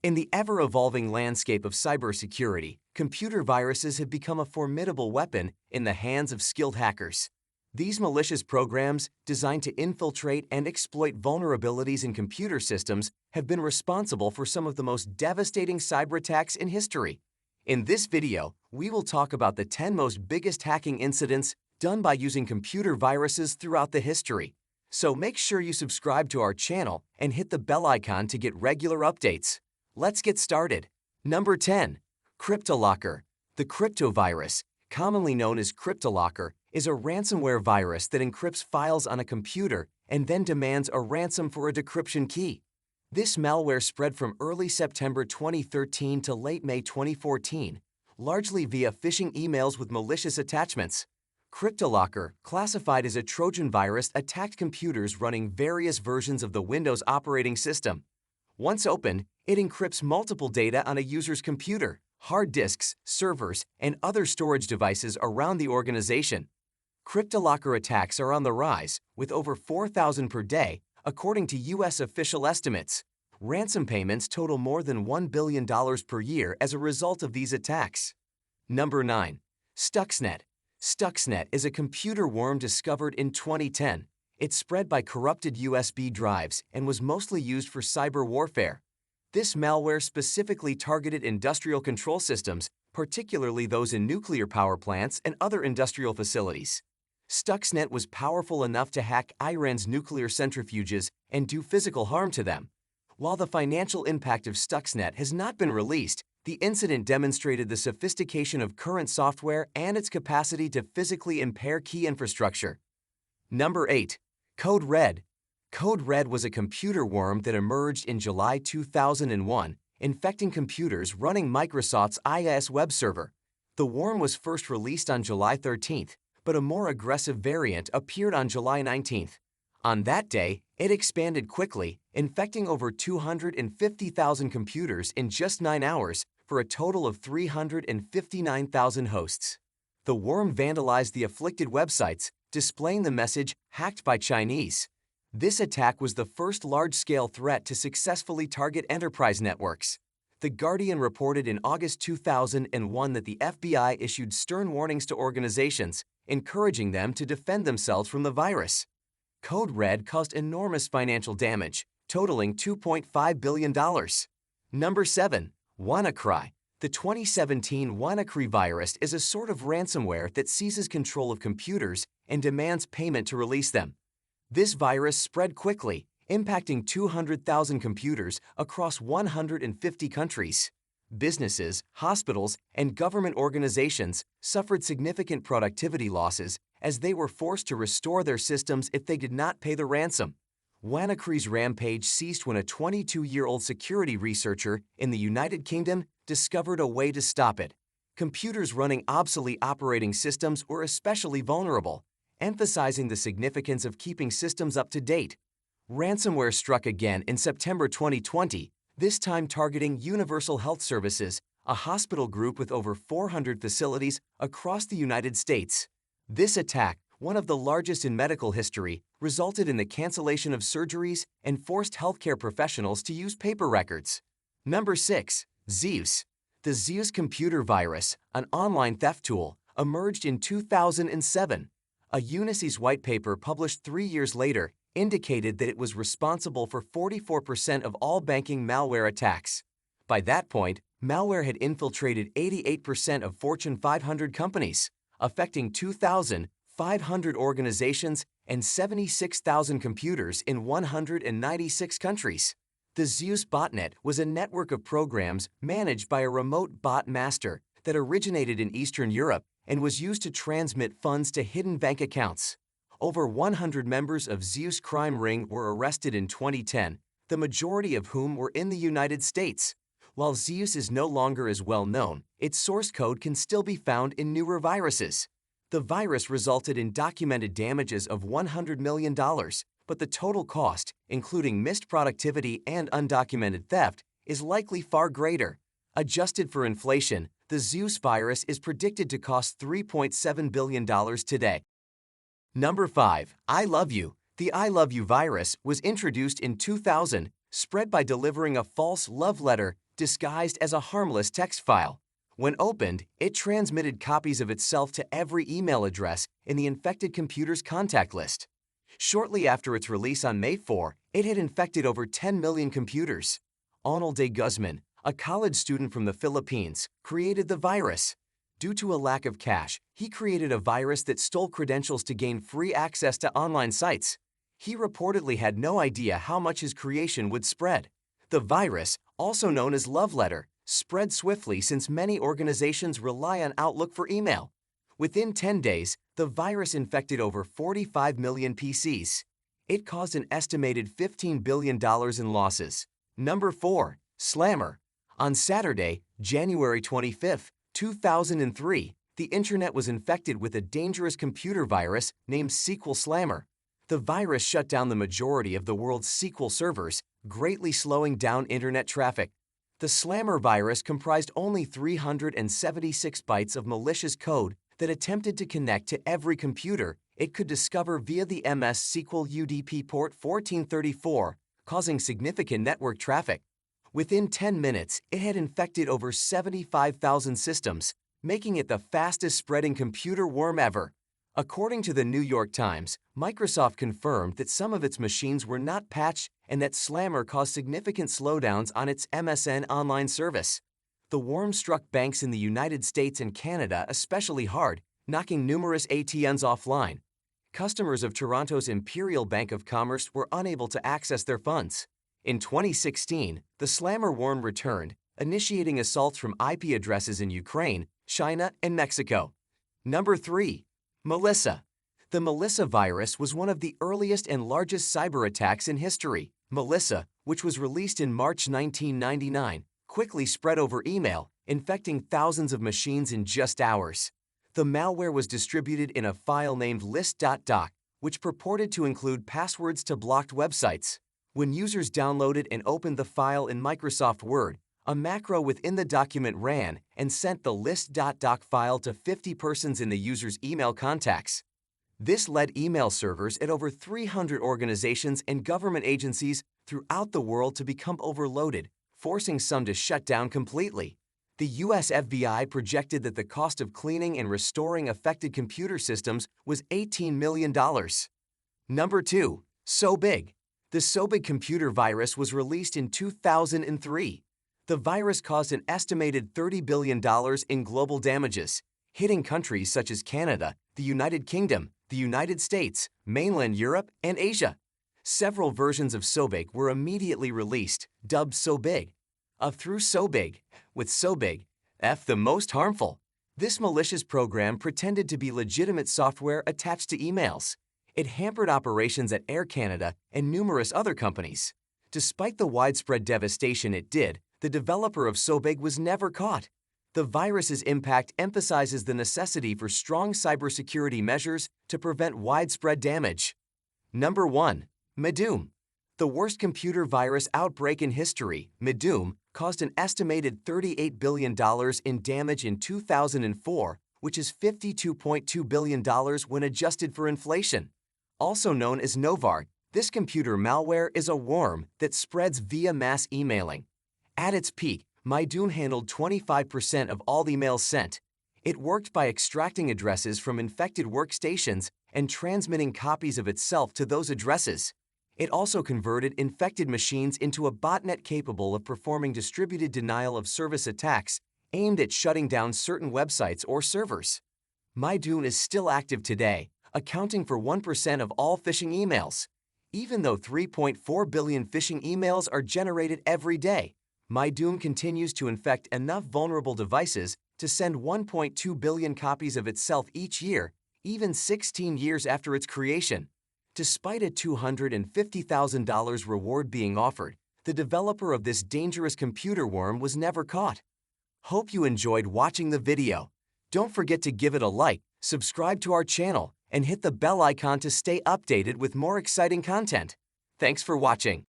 In the ever-evolving landscape of cybersecurity, computer viruses have become a formidable weapon in the hands of skilled hackers. These malicious programs, designed to infiltrate and exploit vulnerabilities in computer systems, have been responsible for some of the most devastating cyber attacks in history. In this video, we will talk about the 10 most biggest hacking incidents done by using computer viruses throughout the history. So make sure you subscribe to our channel and hit the bell icon to get regular updates. Let's get started. Number 10. CryptoLocker. The cryptovirus, commonly known as CryptoLocker, is a ransomware virus that encrypts files on a computer and then demands a ransom for a decryption key. This malware spread from early September 2013 to late May 2014, largely via phishing emails with malicious attachments. CryptoLocker, classified as a Trojan virus, attacked computers running various versions of the Windows operating system. Once opened, it encrypts multiple data on a user's computer, hard disks, servers, and other storage devices around the organization. CryptoLocker attacks are on the rise, with over 4,000 per day, according to U.S. official estimates. Ransom payments total more than $1 billion per year as a result of these attacks. Number 9. Stuxnet. Stuxnet is a computer worm discovered in 2010. It spread by corrupted USB drives and was mostly used for cyber warfare. This malware specifically targeted industrial control systems, particularly those in nuclear power plants and other industrial facilities. Stuxnet was powerful enough to hack Iran's nuclear centrifuges and do physical harm to them. While the financial impact of Stuxnet has not been released, the incident demonstrated the sophistication of current software and its capacity to physically impair key infrastructure. Number 8. Code Red. Code Red was a computer worm that emerged in July 2001, infecting computers running Microsoft's IIS web server. The worm was first released on July 13th, but a more aggressive variant appeared on July 19th. On that day, it expanded quickly, infecting over 250,000 computers in just 9 hours for a total of 359,000 hosts. The worm vandalized the afflicted websites, displaying the message, "Hacked by Chinese." This attack was the first large-scale threat to successfully target enterprise networks. The Guardian reported in August 2001 that the FBI issued stern warnings to organizations, encouraging them to defend themselves from the virus. Code Red caused enormous financial damage, totaling $2.5 billion. Number 7. WannaCry. The 2017 WannaCry virus is a sort of ransomware that seizes control of computers and demands payment to release them. This virus spread quickly, impacting 200,000 computers across 150 countries. Businesses, hospitals, and government organizations suffered significant productivity losses as they were forced to restore their systems if they did not pay the ransom. WannaCry's rampage ceased when a 22-year-old security researcher in the United Kingdom discovered a way to stop it. Computers running obsolete operating systems were especially vulnerable, emphasizing the significance of keeping systems up to date. Ransomware struck again in September 2020, this time targeting Universal Health Services, a hospital group with over 400 facilities across the United States. This attack, one of the largest in medical history, resulted in the cancellation of surgeries and forced healthcare professionals to use paper records. Number 6. Zeus. The Zeus computer virus, an online theft tool, emerged in 2007. A Unisys white paper published 3 years later indicated that it was responsible for 44% of all banking malware attacks. By that point, malware had infiltrated 88% of Fortune 500 companies, affecting 2,500 organizations and 76,000 computers in 196 countries. The Zeus botnet was a network of programs managed by a remote bot master that originated in Eastern Europe and was used to transmit funds to hidden bank accounts. Over 100 members of Zeus crime ring were arrested in 2010, the majority of whom were in the United States. While Zeus is no longer as well known, its source code can still be found in newer viruses. The virus resulted in documented damages of $100 million, but the total cost, including missed productivity and undocumented theft, is likely far greater. Adjusted for inflation, the Zeus virus is predicted to cost $3.7 billion today. Number 5. I Love You. The I Love You virus was introduced in 2000, spread by delivering a false love letter disguised as a harmless text file. When opened, it transmitted copies of itself to every email address in the infected computer's contact list. Shortly after its release on May 4, it had infected over 10 million computers. Arnold de Guzman, a college student from the Philippines, created the virus. Due to a lack of cash, he created a virus that stole credentials to gain free access to online sites. He reportedly had no idea how much his creation would spread. The virus, also known as love letter, spread swiftly since many organizations rely on Outlook for email. Within 10 days, the virus infected over 45 million PCs. It caused an estimated $15 billion in losses. Number 4. Slammer. On Saturday, January 25, 2003, the internet was infected with a dangerous computer virus named SQL Slammer. The virus shut down the majority of the world's SQL servers, greatly slowing down internet traffic. The Slammer virus comprised only 376 bytes of malicious code that attempted to connect to every computer it could discover via the MS SQL UDP port 1434, causing significant network traffic. Within 10 minutes, it had infected over 75,000 systems, making it the fastest-spreading computer worm ever. According to the New York Times, Microsoft confirmed that some of its machines were not patched and that Slammer caused significant slowdowns on its MSN online service. The worm struck banks in the United States and Canada especially hard, knocking numerous ATMs offline. Customers of Toronto's Imperial Bank of Commerce were unable to access their funds. In 2016, the Slammer worm returned, initiating assaults from IP addresses in Ukraine, China, and Mexico. Number 3. Melissa. The Melissa virus was one of the earliest and largest cyber attacks in history. Melissa, which was released in March 1999, quickly spread over email, infecting thousands of machines in just hours. The malware was distributed in a file named list.doc, which purported to include passwords to blocked websites. When users downloaded and opened the file in Microsoft Word, a macro within the document ran and sent the list.doc file to 50 persons in the user's email contacts. This led email servers at over 300 organizations and government agencies throughout the world to become overloaded, forcing some to shut down completely. The US FBI projected that the cost of cleaning and restoring affected computer systems was $18 million. Number 2. SoBig. The SoBig computer virus was released in 2003. The virus caused an estimated $30 billion in global damages, hitting countries such as Canada, the United Kingdom, the United States, mainland Europe, and Asia. Several versions of SoBig were immediately released, dubbed SoBig. Through SoBig, with SoBig, the most harmful. This malicious program pretended to be legitimate software attached to emails. It hampered operations at Air Canada and numerous other companies. Despite the widespread devastation it did, the developer of SoBig was never caught. The virus's impact emphasizes the necessity for strong cybersecurity measures to prevent widespread damage. Number 1. Medoom. The worst computer virus outbreak in history, Medoom, caused an estimated $38 billion in damage in 2004, which is $52.2 billion when adjusted for inflation. Also known as Novart, this computer malware is a worm that spreads via mass emailing. At its peak, Medoom handled 25% of all emails sent. It worked by extracting addresses from infected workstations and transmitting copies of itself to those addresses. It also converted infected machines into a botnet capable of performing distributed denial of service attacks aimed at shutting down certain websites or servers. Medoom is still active today, accounting for 1% of all phishing emails. Even though 3.4 billion phishing emails are generated every day, Medoom continues to infect enough vulnerable devices to send 1.2 billion copies of itself each year, even 16 years after its creation. Despite a $250,000 reward being offered, the developer of this dangerous computer worm was never caught. Hope you enjoyed watching the video. Don't forget to give it a like, subscribe to our channel, and hit the bell icon to stay updated with more exciting content. Thanks for watching.